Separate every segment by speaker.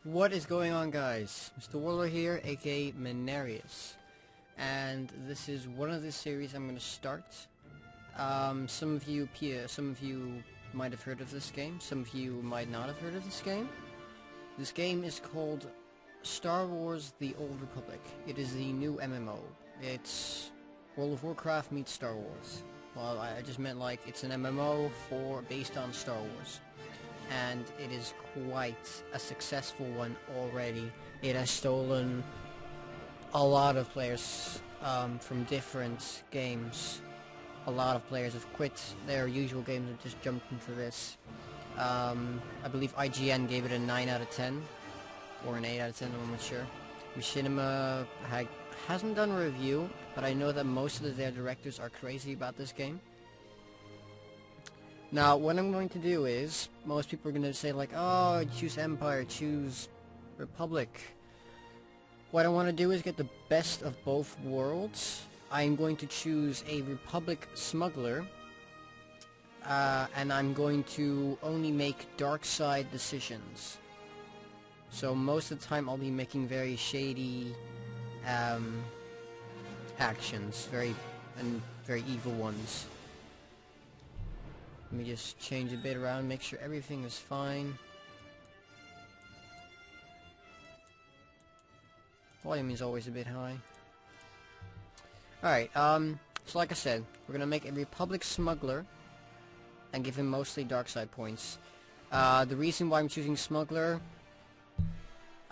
Speaker 1: What is going on, guys? Mr. Warlord here, aka Menarius, and this is one of the series I'm going to start. Some of you might have heard of this game, some of you might not have heard of this game. This game is called StarWars: The Old Republic. It is the new MMO. It's World of Warcraft meets Star Wars. Well, I just meant like it's an MMO based on Star Wars. And it is quite a successful one already. It has stolen a lot of players from different games. A lot of players have quit their usual games and just jumped into this. I believe IGN gave it a 9 out of 10, or an 8 out of 10, I'm not sure. Machinima hasn't done a review, but I know that most of their directors are crazy about this game. Now, what I'm going to do is, most people are going to say like, oh, choose Empire, choose Republic. What I want to do is get the best of both worlds. I'm going to choose a Republic Smuggler, and I'm going to only make dark side decisions. So most of the time I'll be making very shady actions, very evil ones. Let me just change a bit around, make sure everything is fine. Volume is always a bit high. Alright, so like I said, we're gonna make a Republic Smuggler and give him mostly dark side points. The reason why I'm choosing Smuggler,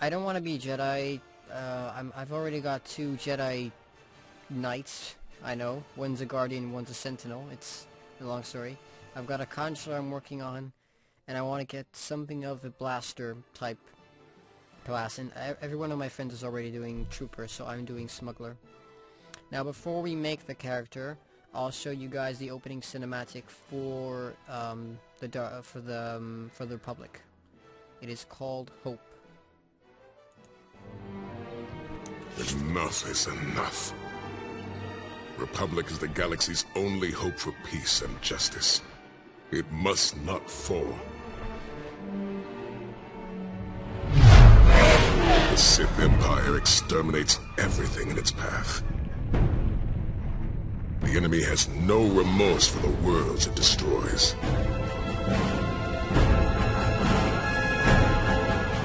Speaker 1: I don't want to be a Jedi. I've already got 2 Jedi Knights, I know. One's a Guardian, one's a Sentinel. It's a long story. I've got a Consular I'm working on, and I want to get something of a blaster type class, and every one of my friends is already doing Trooper, so I'm doing Smuggler. Now before we make the character, I'll show you guys the opening cinematic for the Republic. It is called Hope.
Speaker 2: Enough is enough. Republic is the galaxy's only hope for peace and justice. It must not fall. The Sith Empire exterminates everything in its path. The enemy has no remorse for the worlds it destroys.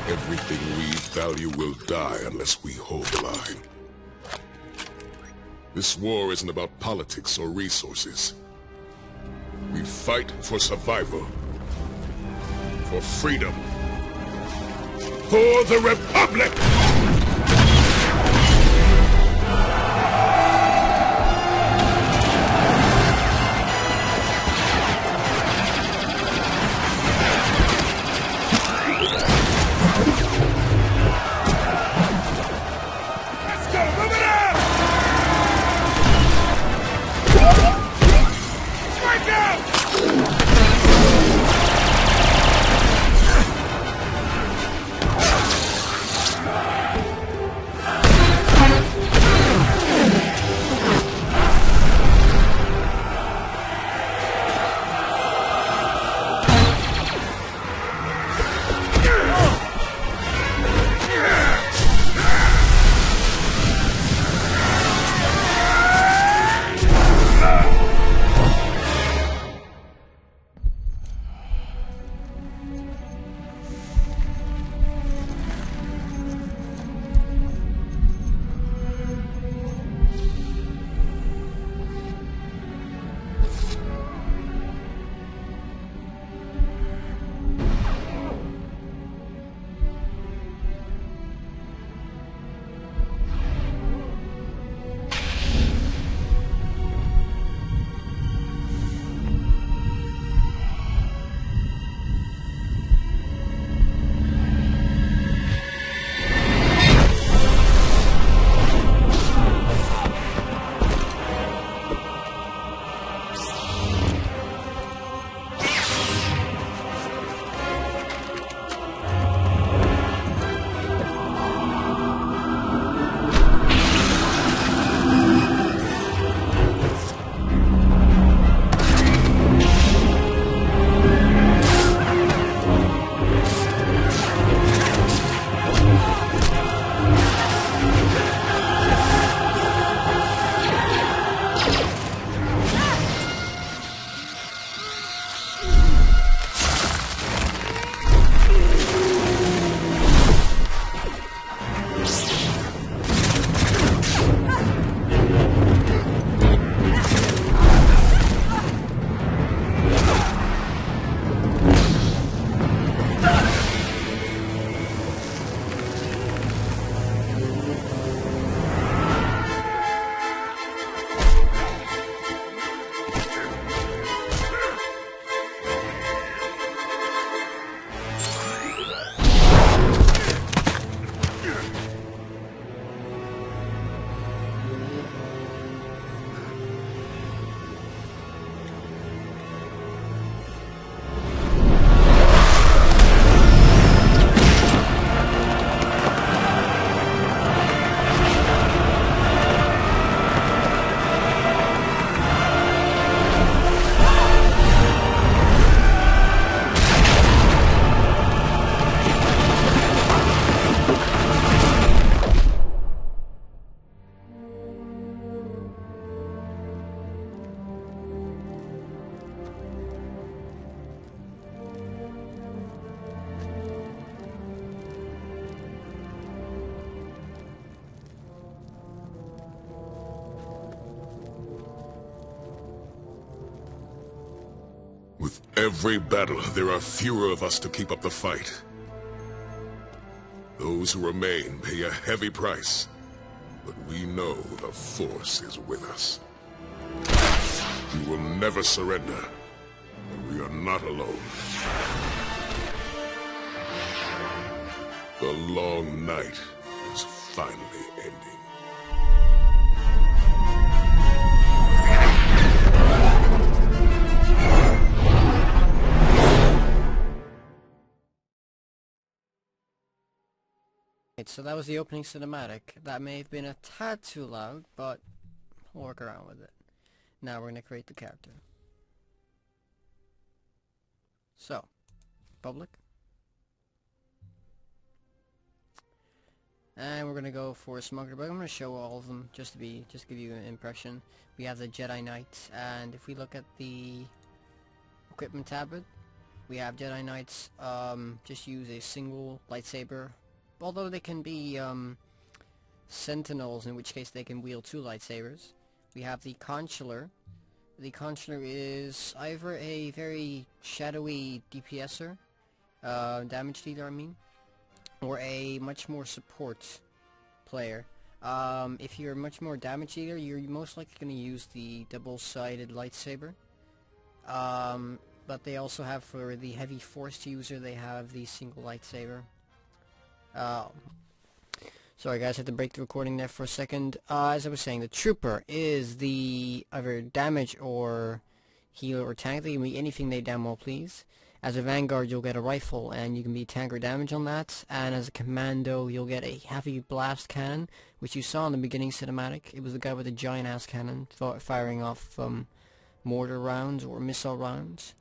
Speaker 2: Everything we value will die unless we hold the line. This war isn't about politics or resources. We fight for survival, for freedom, for the Republic! Every battle, there are fewer of us to keep up the fight. Those who remain pay a heavy price, but we know the Force is with us. We will never surrender, but we are not alone. The long night is finally ending.
Speaker 1: So that was the opening cinematic. That may have been a tad too loud, but we'll work around with it. Now we're going to create the character. So, public. And we're going to go for Smuggler, but I'm going to show all of them just to give you an impression. We have the Jedi Knights, and if we look at the equipment tablet, we have Jedi Knights just use a single lightsaber. Although they can be sentinels, in which case they can wield two lightsabers. We have the Consular. The Consular is either a very shadowy DPSer, damage dealer I mean, or a much more support player. If you're much more damage dealer, you're most likely going to use the double-sided lightsaber. But they also have, for the heavy force user, they have the single lightsaber. Sorry guys, I had to break the recording there for a second. As I was saying, the Trooper is the either damage or healer or tank. They can be anything they damn well please. As a Vanguard, you'll get a rifle, and you can be tank or damage on that. And as a Commando, you'll get a heavy blast cannon, which you saw in the beginning cinematic. It was the guy with a giant-ass cannon firing off mortar rounds or missile rounds.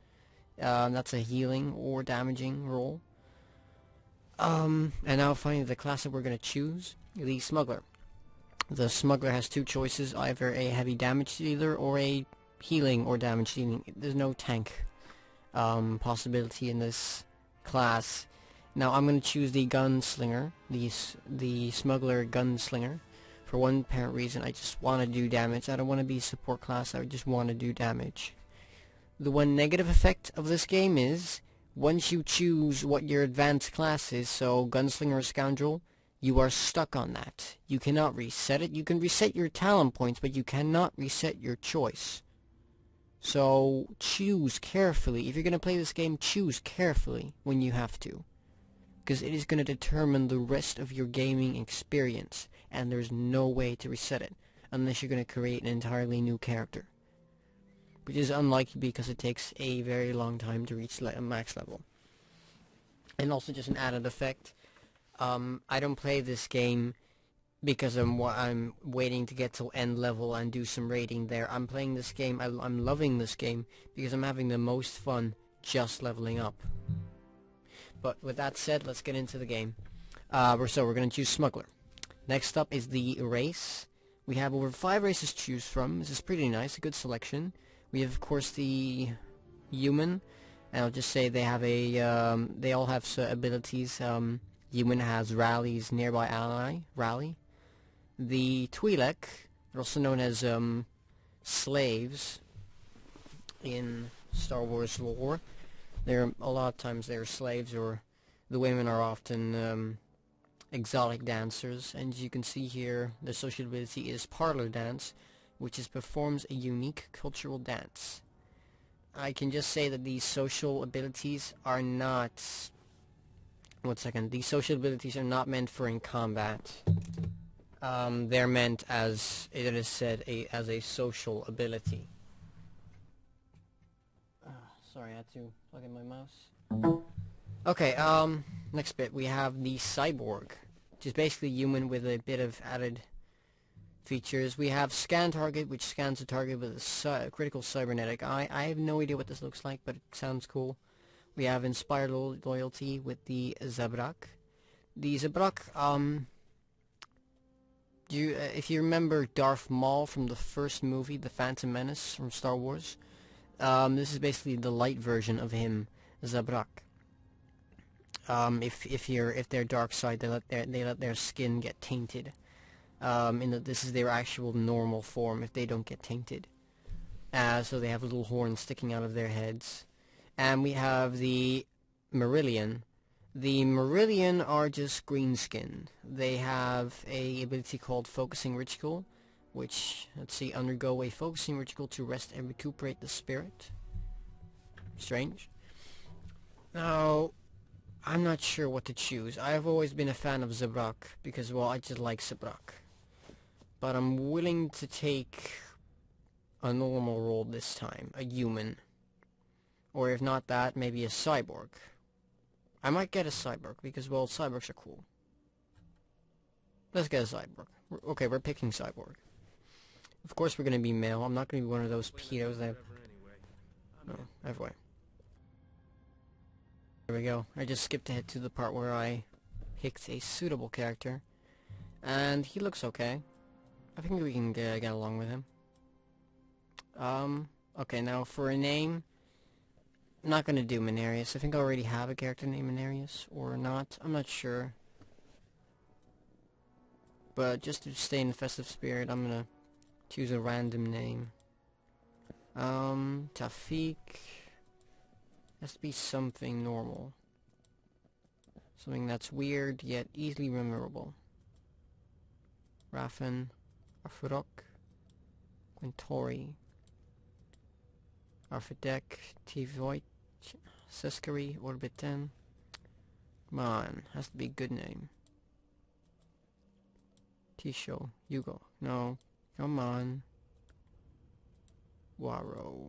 Speaker 1: That's a healing or damaging role. And now finally the class that we're going to choose, the Smuggler. The Smuggler has two choices, either a heavy damage dealer or a healing or damage dealing. There's no tank possibility in this class. Now I'm going to choose the Gunslinger, the Smuggler Gunslinger, for one apparent reason. I just want to do damage. I don't want to be a support class, I just want to do damage. The one negative effect of this game is, once you choose what your advanced class is, so Gunslinger or Scoundrel, you are stuck on that. You cannot reset it. You can reset your talent points, but you cannot reset your choice. So choose carefully. If you're going to play this game, choose carefully when you have to, because it is going to determine the rest of your gaming experience, and there's no way to reset it unless you're going to create an entirely new character, which is unlikely because it takes a very long time to reach max level. And also just an added effect, I don't play this game because I'm waiting to get to end level and do some raiding there. I'm playing this game, I'm loving this game because I'm having the most fun just leveling up. But with that said, let's get into the game. We're going to choose Smuggler. Next up is the race. We have over 5 races to choose from. This is pretty nice, a good selection. We have, of course, the human, and I'll just say they have they all have abilities. Human has Rally's nearby ally, Rally. The Twi'lek, also known as slaves in Star Wars lore. A lot of times they're slaves, or the women are often exotic dancers. And as you can see here, the social ability is Parlor Dance, which performs a unique cultural dance. I can just say that these social abilities are not... These social abilities are not meant for in combat. They're meant, as it is said, as a social ability. Sorry, I had to plug in my mouse. Okay, next bit, we have the Cyborg, which is basically human with a bit of added features. We have Scan Target, which scans a target with a critical cybernetic eye. I have no idea what this looks like, but it sounds cool. We have Inspired Loyalty with the Zabrak. The Zabrak, if you remember Darth Maul from the first movie, The Phantom Menace from Star Wars, this is basically the light version of him, Zabrak. If they're dark side, they let their skin get tainted. In that this is their actual normal form if they don't get tainted. So they have little horns sticking out of their heads. And we have the Marillion. The Marillion are just green skinned. They have a ability called Focusing Ritual, which, let's see, undergo a focusing ritual to rest and recuperate the spirit. Strange. Now, I'm not sure what to choose. I've always been a fan of Zabrak, because, well, I just like Zabrak. But I'm willing to take a normal role this time, a human. Or if not that, maybe a cyborg. I might get a cyborg, because, well, cyborgs are cool. Let's get a cyborg. Okay, we're picking cyborg. Of course we're gonna be male. I'm not gonna be one of those pedos that... No, everywhere. There we go. I just skipped ahead to the part where I picked a suitable character. And he looks okay. I think we can get along with him. Okay, now for a name... I'm not gonna do Menarius. I think I already have a character named Menarius, or not. I'm not sure. But just to stay in the festive spirit, I'm gonna choose a random name. Tafik has to be something normal. Something that's weird, yet easily memorable. Rafin, Arfurok, Quintori, Arfidek, Tivoit, Siskari, Orbitin. Come on, has to be a good name. Tisho, Hugo, no, come on. Waro.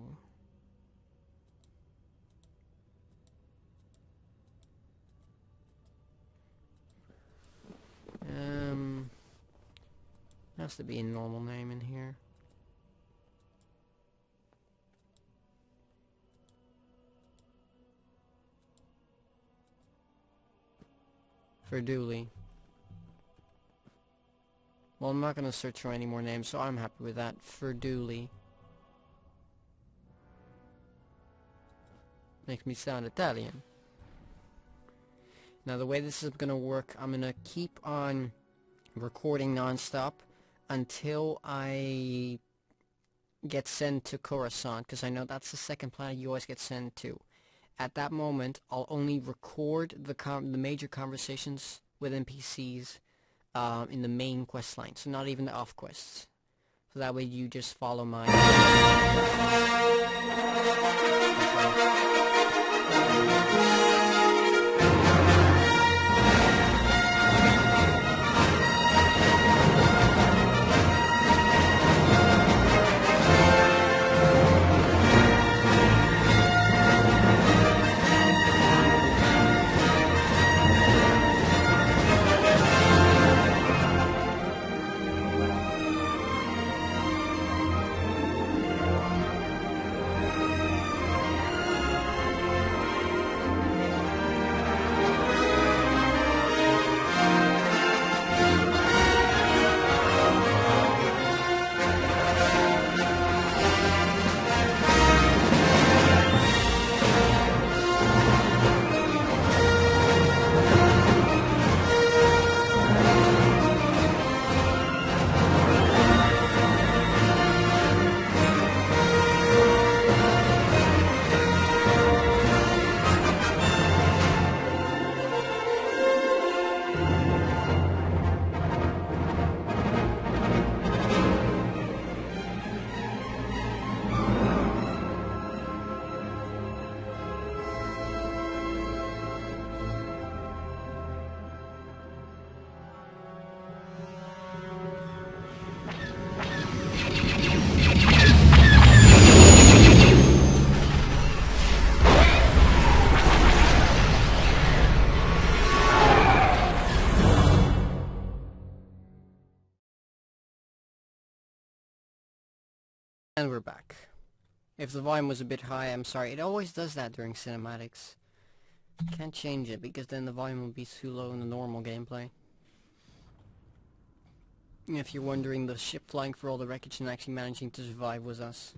Speaker 1: Has to be a normal name in here. Verduli. Well, I'm not gonna search for any more names, so I'm happy with that. Verduli. Makes me sound Italian. Now the way this is gonna work, I'm gonna keep on recording non-stop until I get sent to Coruscant, because I know that's the second planet you always get sent to. At that moment, I'll only record the major conversations with NPCs in the main quest line, so not even the off quests. So that way you just follow my... And we're back. If the volume was a bit high, I'm sorry. It always does that during cinematics. Can't change it, because then the volume will be too low in the normal gameplay. If you're wondering, the ship flying for all the wreckage and actually managing to survive was us.